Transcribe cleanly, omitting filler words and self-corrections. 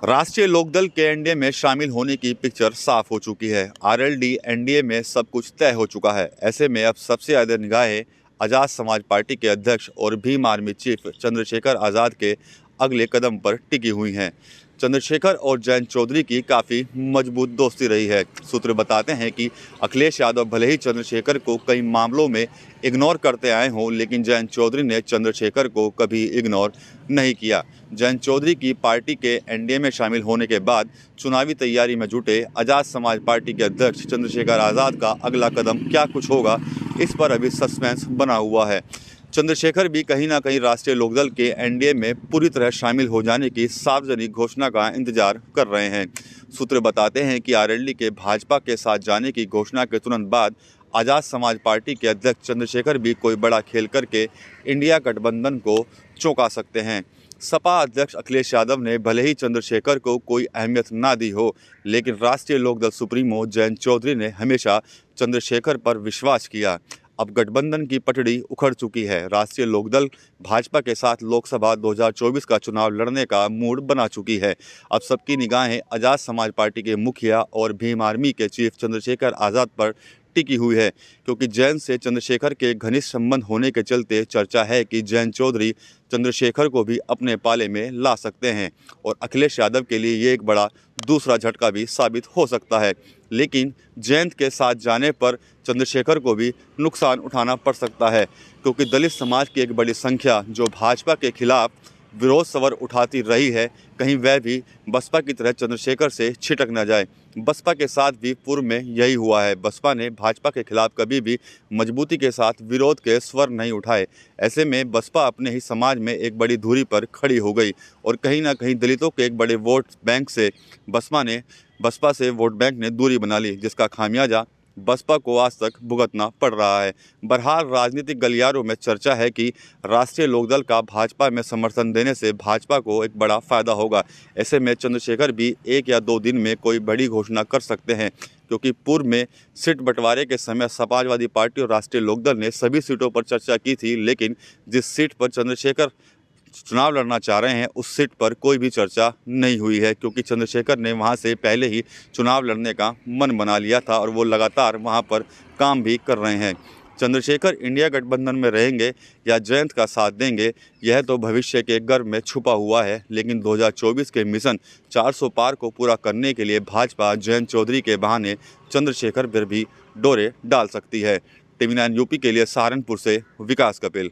राष्ट्रीय लोकदल के एनडीए में शामिल होने की पिक्चर साफ हो चुकी है। आरएलडी एनडीए में सब कुछ तय हो चुका है। ऐसे में अब सबसे ज्यादा निगाहें आज़ाद समाज पार्टी के अध्यक्ष और भीम आर्मी चीफ चंद्रशेखर आज़ाद के अगले कदम पर टिकी हुई हैं। चंद्रशेखर और जयंत चौधरी की काफ़ी मजबूत दोस्ती रही है। सूत्र बताते हैं कि अखिलेश यादव भले ही चंद्रशेखर को कई मामलों में इग्नोर करते आए हों, लेकिन जयंत चौधरी ने चंद्रशेखर को कभी इग्नोर नहीं किया। जयंत चौधरी की पार्टी के एनडीए में शामिल होने के बाद चुनावी तैयारी में जुटे आज़ाद समाज पार्टी के अध्यक्ष चंद्रशेखर आज़ाद का अगला कदम क्या कुछ होगा, इस पर अभी सस्पेंस बना हुआ है। चंद्रशेखर भी कहीं ना कहीं राष्ट्रीय लोकदल के एनडीए में पूरी तरह शामिल हो जाने की सार्वजनिक घोषणा का इंतजार कर रहे हैं। सूत्र बताते हैं कि आरएलडी के भाजपा के साथ जाने की घोषणा के तुरंत बाद आज़ाद समाज पार्टी के अध्यक्ष चंद्रशेखर भी कोई बड़ा खेल करके इंडिया गठबंधन को चौंका सकते हैं। सपा अध्यक्ष अखिलेश यादव ने भले ही चंद्रशेखर को कोई अहमियत ना दी हो, लेकिन राष्ट्रीय लोकदल सुप्रीमो जयंत चौधरी ने हमेशा चंद्रशेखर पर विश्वास किया। अब गठबंधन की पटड़ी उखड़ चुकी है। राष्ट्रीय लोकदल भाजपा के साथ लोकसभा 2024 का चुनाव लड़ने का मूड बना चुकी है। अब सबकी निगाहें आज़ाद समाज पार्टी के मुखिया और भीम आर्मी के चीफ चंद्रशेखर आज़ाद पर टिकी हुई है, क्योंकि जयंत से चंद्रशेखर के घनिष्ठ संबंध होने के चलते चर्चा है कि जयंत चौधरी चंद्रशेखर को भी अपने पाले में ला सकते हैं और अखिलेश यादव के लिए ये एक बड़ा दूसरा झटका भी साबित हो सकता है। लेकिन जयंत के साथ जाने पर चंद्रशेखर को भी नुकसान उठाना पड़ सकता है, क्योंकि दलित समाज की एक बड़ी संख्या जो भाजपा के खिलाफ विरोध स्वर उठाती रही है, कहीं वह भी बसपा की तरह चंद्रशेखर से छिटक न जाए। बसपा के साथ भी पूर्व में यही हुआ है। बसपा ने भाजपा के खिलाफ कभी भी मजबूती के साथ विरोध के स्वर नहीं उठाए। ऐसे में बसपा अपने ही समाज में एक बड़ी धुरी पर खड़ी हो गई और कहीं ना कहीं दलितों के एक बड़े वोट बैंक से बसपा से वोट बैंक ने दूरी बना ली, जिसका खामियाजा बसपा को आज तक भुगतना पड़ रहा है। बहरहाल राजनीतिक गलियारों में चर्चा है कि राष्ट्रीय लोकदल का भाजपा में समर्थन देने से भाजपा को एक बड़ा फायदा होगा। ऐसे में चंद्रशेखर भी 1 या 2 दिन में कोई बड़ी घोषणा कर सकते हैं, क्योंकि पूर्व में सीट बंटवारे के समय समाजवादी पार्टी और राष्ट्रीय लोकदल ने सभी सीटों पर चर्चा की थी, लेकिन जिस सीट पर चंद्रशेखर चुनाव लड़ना चाह रहे हैं उस सीट पर कोई भी चर्चा नहीं हुई है, क्योंकि चंद्रशेखर ने वहां से पहले ही चुनाव लड़ने का मन बना लिया था और वो लगातार वहां पर काम भी कर रहे हैं। चंद्रशेखर इंडिया गठबंधन में रहेंगे या जयंत का साथ देंगे, यह तो भविष्य के गर्भ में छुपा हुआ है, लेकिन 2024 के मिशन 400 पार को पूरा करने के लिए भाजपा जयंत चौधरी के बहाने चंद्रशेखर पर भी डोरे डाल सकती है। टीवी 9 यूपी के लिए सहारनपुर से विकास कपिल।